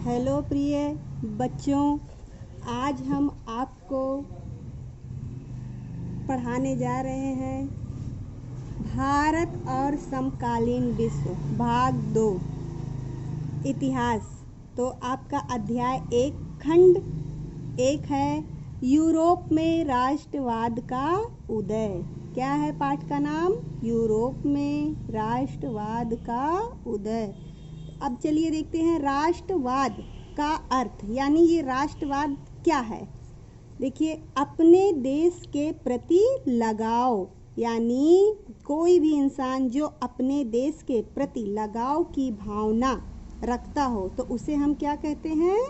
Hello प्रिय बच्चों, आज हम आपको पढ़ाने जा रहे हैं भारत और समकालीन विश्व भाग 2 इतिहास। तो आपका अध्याय 1 खंड 1 है यूरोप में राष्ट्रवाद का उदय। क्या है पाठ का नाम? यूरोप में राष्ट्रवाद का उदय। अब चलिए देखते हैं राष्ट्रवाद का अर्थ, यानी ये राष्ट्रवाद क्या है। देखिए, अपने देश के प्रति लगाव, यानी कोई भी इंसान जो अपने देश के प्रति लगाव की भावना रखता हो तो उसे हम क्या कहते हैं?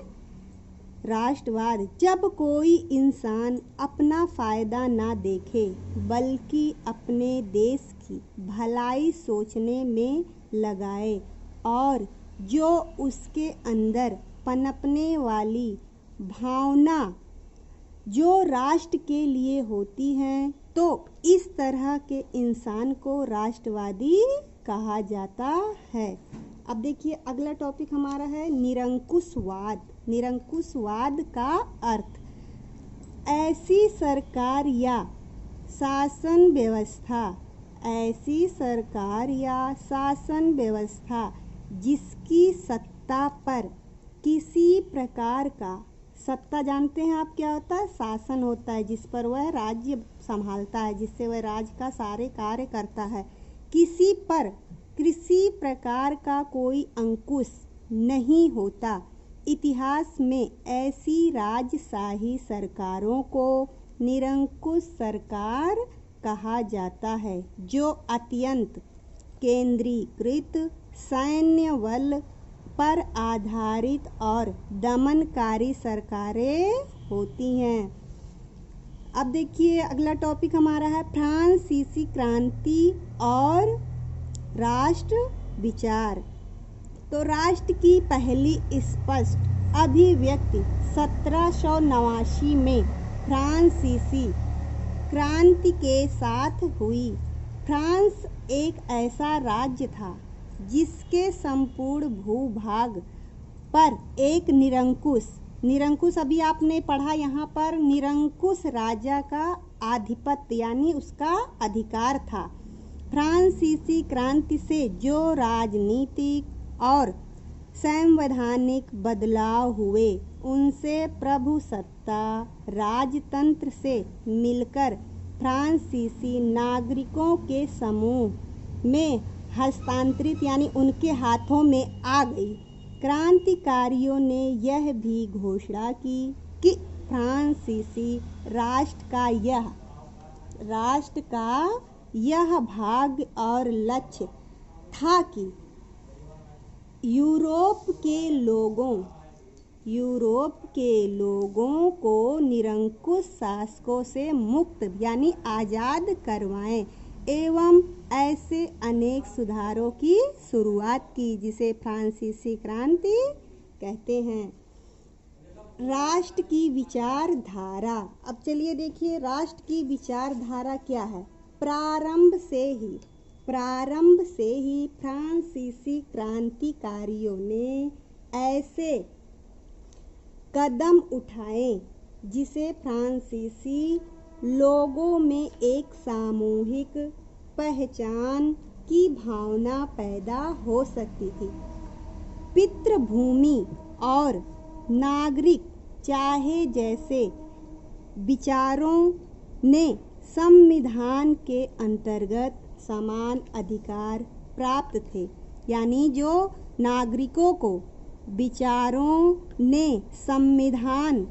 राष्ट्रवाद। जब कोई इंसान अपना फायदा ना देखे बल्कि अपने देश की भलाई सोचने में लगाए और जो उसके अंदर पनपने वाली भावना जो राष्ट्र के लिए होती हैं, तो इस तरह के इंसान को राष्ट्रवादी कहा जाता है। अब देखिए, अगला टॉपिक हमारा है निरंकुशवाद। निरंकुशवाद का अर्थ ऐसी सरकार या शासन व्यवस्था, ऐसी सरकार या शासन व्यवस्था जिसकी सत्ता पर किसी प्रकार का, सत्ता जानते हैं आप क्या होता है? शासन होता है जिस पर वह राज्य संभालता है, जिससे वह राज्य का सारे कार्य करता है। किसी पर किसी प्रकार का कोई अंकुश नहीं होता। इतिहास में ऐसी राजशाही सरकारों को निरंकुश सरकार कहा जाता है, जो अत्यंत केंद्रीकृत सैन्य बल पर आधारित और दमनकारी सरकारें होती हैं। अब देखिए, अगला टॉपिक हमारा है फ्रांसीसी क्रांति और राष्ट्र विचार। तो राष्ट्र की पहली स्पष्ट अभिव्यक्ति 1789 में फ्रांसीसी क्रांति के साथ हुई। फ्रांस एक ऐसा राज्य था जिसके संपूर्ण भूभाग पर एक निरंकुश अभी आपने पढ़ा यहाँ पर, निरंकुश राजा का आधिपत्य यानी उसका अधिकार था। फ्रांसीसी क्रांति से जो राजनीतिक और संवैधानिक बदलाव हुए उनसे प्रभुसत्ता राजतंत्र से मिलकर फ्रांसीसी नागरिकों के समूह में हस्तांतरित यानी उनके हाथों में आ गई। क्रांतिकारियों ने यह भी घोषणा की कि फ्रांसीसी राष्ट्र का यह भाग्य और लक्ष्य था कि यूरोप के लोगों को निरंकुश शासकों से मुक्त यानी आज़ाद करवाएं एवं ऐसे अनेक सुधारों की शुरुआत की, जिसे फ्रांसीसी क्रांति कहते हैं। राष्ट्र की विचारधारा। अब चलिए देखिए, राष्ट्र की विचारधारा क्या है। प्रारंभ से ही फ्रांसीसी क्रांतिकारियों ने ऐसे कदम उठाए जिसे फ्रांसीसी लोगों में एक सामूहिक पहचान की भावना पैदा हो सकती थी। पितृभूमि और नागरिक चाहे जैसे विचारों ने संविधान के अंतर्गत समान अधिकार प्राप्त थे, यानी जो नागरिकों को विचारों ने संविधान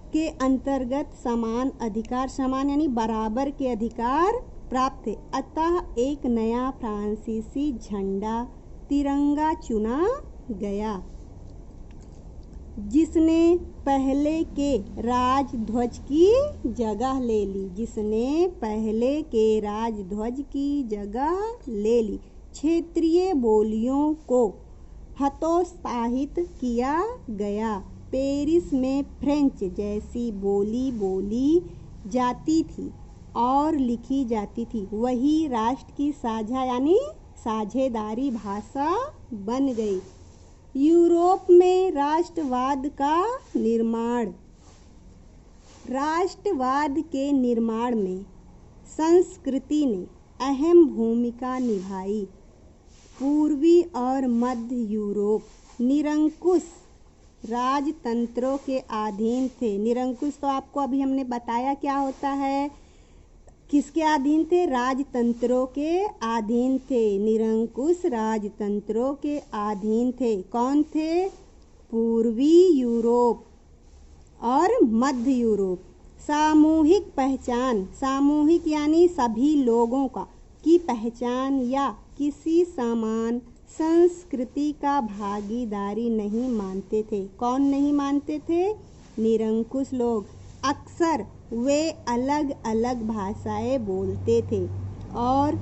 के अंतर्गत समान अधिकार, समान यानी बराबर के अधिकार प्राप्त थे। अतः एक नया फ्रांसीसी झंडा तिरंगा चुना गया, जिसने पहले के राजध्वज की जगह ले ली। क्षेत्रीय बोलियों को हतोत्साहित किया गया। पेरिस में फ्रेंच जैसी बोली जाती थी और लिखी जाती थी, वही राष्ट्र की साझा यानी साझेदारी भाषा बन गई। यूरोप में राष्ट्रवाद का निर्माण। राष्ट्रवाद के निर्माण में संस्कृति ने अहम भूमिका निभाई। पूर्वी और मध्य यूरोप निरंकुश राजतंत्रों के अधीन थे। निरंकुश तो आपको अभी हमने बताया क्या होता है, किसके अधीन थे? राजतंत्रों के अधीन थे। निरंकुश राजतंत्रों के अधीन थे। कौन थे? पूर्वी यूरोप और मध्य यूरोप। सामूहिक पहचान, सामूहिक यानी सभी लोगों की पहचान या किसी समान संस्कृति का भागीदारी नहीं मानते थे। कौन नहीं मानते थे? निरंकुश लोग। अक्सर वे अलग अलग भाषाएं बोलते थे और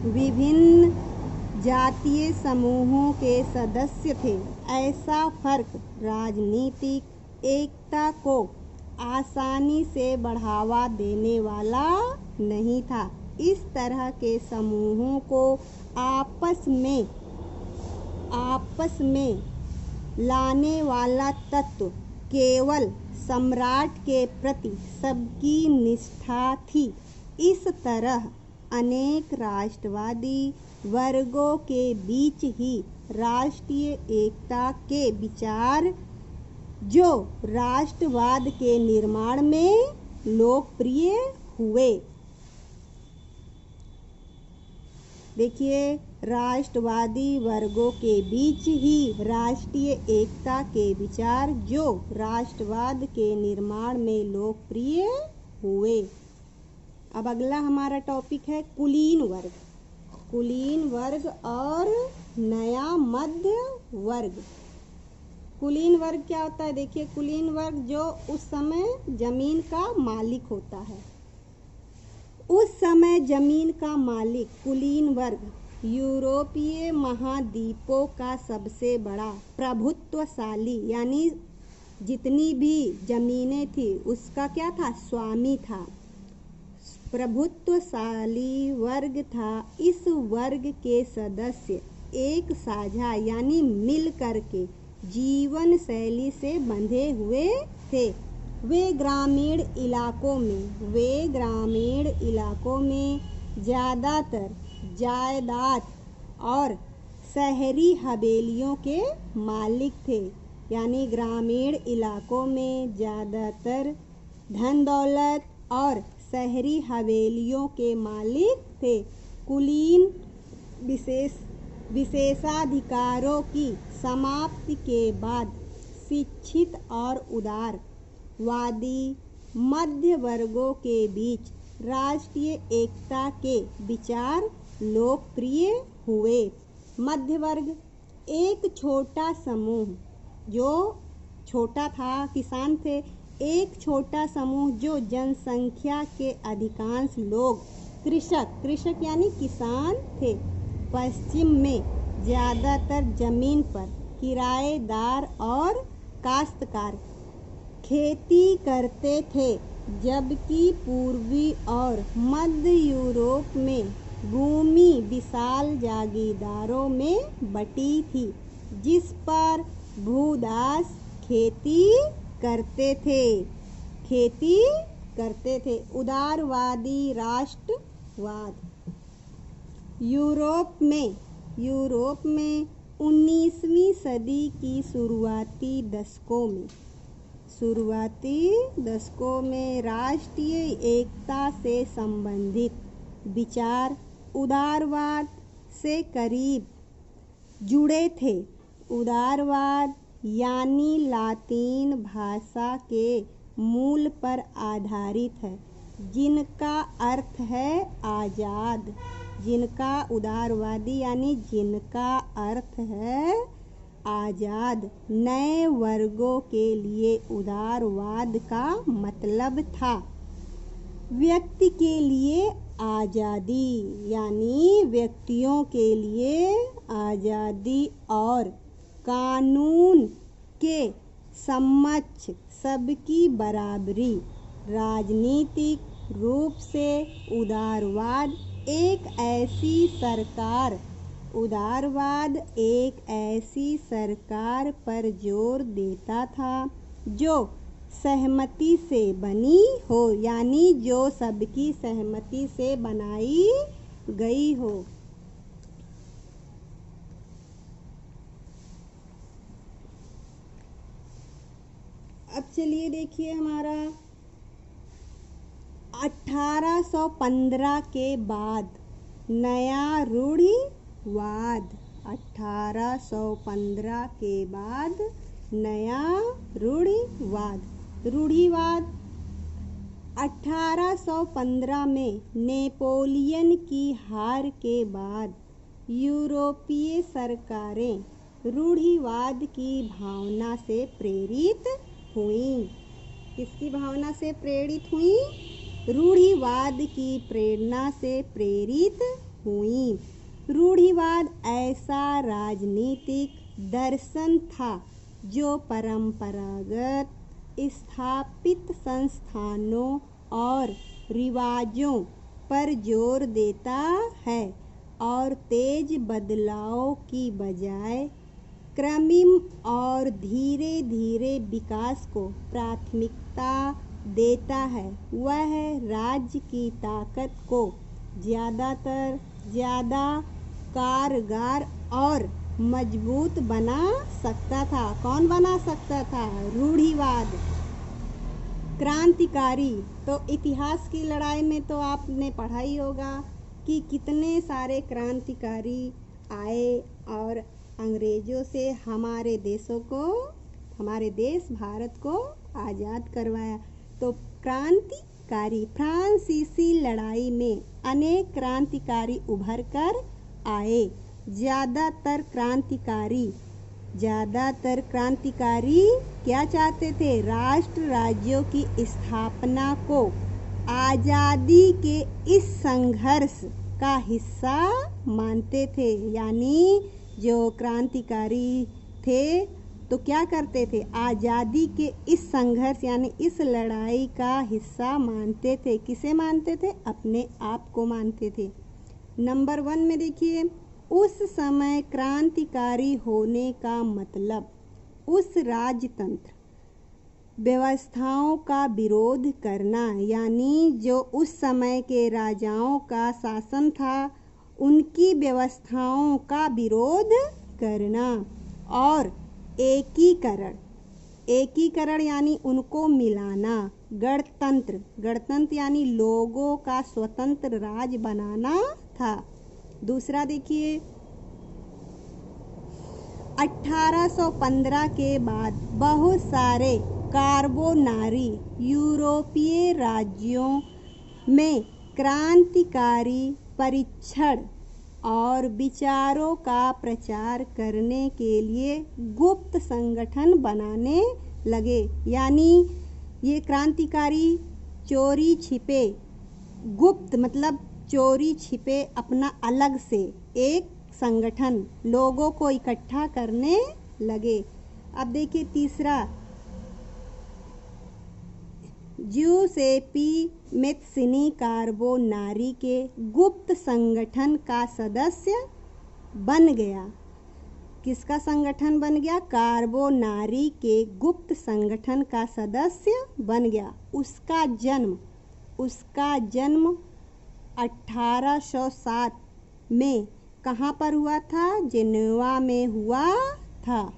विभिन्न जातीय समूहों के सदस्य थे। ऐसा फर्क राजनीतिक एकता को आसानी से बढ़ावा देने वाला नहीं था। इस तरह के समूहों को आपस में लाने वाला तत्व केवल सम्राट के प्रति सबकी निष्ठा थी। इस तरह अनेक राष्ट्रवादी वर्गों के बीच ही राष्ट्रीय एकता के विचार, जो राष्ट्रवाद के निर्माण में लोकप्रिय हुए। देखिए, राष्ट्रवादी वर्गों के बीच ही राष्ट्रीय एकता के विचार, जो राष्ट्रवाद के निर्माण में लोकप्रिय हुए। अब अगला हमारा टॉपिक है कुलीन वर्ग। कुलीन वर्ग और नया मध्य वर्ग। कुलीन वर्ग क्या होता है? देखिए, कुलीन वर्ग जो उस समय जमीन का मालिक होता है, उस समय जमीन का मालिक कुलीन वर्ग यूरोपीय महाद्वीपों का सबसे बड़ा प्रभुत्वशाली, यानी जितनी भी जमीनें थी उसका क्या था? स्वामी था, प्रभुत्वशाली वर्ग था। इस वर्ग के सदस्य एक साझा यानी मिल करके जीवन शैली से बंधे हुए थे। वे ग्रामीण इलाकों में ज़्यादातर जायदाद और शहरी हवेलियों के मालिक थे। यानी ग्रामीण इलाकों में ज़्यादातर धन दौलत और शहरी हवेलियों के मालिक थे। कुलीन विशेषाधिकारों की समाप्ति के बाद शिक्षित और उदारवादी मध्य वर्गों के बीच राष्ट्रीय एकता के विचार लोकप्रिय हुए। मध्य वर्ग एक छोटा समूह, जो छोटा था, किसान थे। एक छोटा समूह जो जनसंख्या के अधिकांश लोग कृषक यानी किसान थे। पश्चिम में ज़्यादातर जमीन पर किराएदार और काश्तकार खेती करते थे, जबकि पूर्वी और मध्य यूरोप में भूमि विशाल जागीरदारों में बटी थी, जिस पर भूदास खेती करते थे। उदारवादी राष्ट्रवाद। यूरोप में 19वीं सदी की शुरुआती दशकों में राष्ट्रीय एकता से संबंधित विचार उदारवाद से करीब जुड़े थे। उदारवाद यानी लातीन भाषा के मूल पर आधारित है, जिनका अर्थ है आज़ाद। उदारवादी यानी जिनका अर्थ है आज़ाद। नए वर्गों के लिए उदारवाद का मतलब था व्यक्ति के लिए आज़ादी, यानी व्यक्तियों के लिए आज़ादी और कानून के समक्ष सबकी बराबरी। राजनीतिक रूप से उदारवाद एक ऐसी सरकार उदारवाद एक ऐसी सरकार पर जोर देता था जो सहमति से बनी हो, यानी जो सबकी सहमति से बनाई गई हो। अब चलिए देखिए हमारा 1815 के बाद नया रूढ़िवाद। 1815 के बाद नया रूढ़िवाद 1815 में नेपोलियन की हार के बाद यूरोपीय सरकारें रूढ़िवाद की भावना से प्रेरित हुईं। किसकी भावना से प्रेरित हुईं? रूढ़िवाद की प्रेरणा से प्रेरित हुईं। रूढ़िवाद ऐसा राजनीतिक दर्शन था जो परंपरागत स्थापित संस्थानों और रिवाजों पर जोर देता है और तेज बदलाव की बजाय क्रमिक और धीरे धीरे विकास को प्राथमिकता देता है। वह राज्य की ताकत को ज़्यादा कारगर और मजबूत बना सकता था। कौन बना सकता था? रूढ़िवाद। क्रांतिकारी, तो इतिहास की लड़ाई में तो आपने पढ़ा ही होगा कि कितने सारे क्रांतिकारी आए और अंग्रेज़ों से हमारे देश भारत को आज़ाद करवाया। तो क्रांतिकारी, फ्रांसीसी लड़ाई में अनेक क्रांतिकारी उभर कर आए। ज़्यादातर क्रांतिकारी क्या चाहते थे? राष्ट्र राज्यों की स्थापना को आज़ादी के इस संघर्ष का हिस्सा मानते थे। यानी जो क्रांतिकारी थे तो क्या करते थे? आज़ादी के इस संघर्ष यानी इस लड़ाई का हिस्सा मानते थे। किसे मानते थे? अपने आप को मानते थे। नंबर 1 में देखिए, उस समय क्रांतिकारी होने का मतलब उस राजतंत्र व्यवस्थाओं का विरोध करना, यानी जो उस समय के राजाओं का शासन था उनकी व्यवस्थाओं का विरोध करना। और एकीकरण यानी उनको मिलाना। गणतंत्र यानी लोगों का स्वतंत्र राज्य बनाना था। दूसरा देखिए, 1815 के बाद बहुत सारे कार्बोनारी यूरोपीय राज्यों में क्रांतिकारी परीक्षण और विचारों का प्रचार करने के लिए गुप्त संगठन बनाने लगे। यानी ये क्रांतिकारी चोरी छिपे, गुप्त मतलब चोरी छिपे अपना अलग से एक संगठन लोगों को इकट्ठा करने लगे। अब देखिए तीसरा, ज्यूसेप्पी मैत्सिनी कार्बोनारी के गुप्त संगठन का सदस्य बन गया। किसका संगठन बन गया? कार्बोनारी के गुप्त संगठन का सदस्य बन गया। उसका जन्म 1807 में कहाँ पर हुआ था? जेनेवा में हुआ था।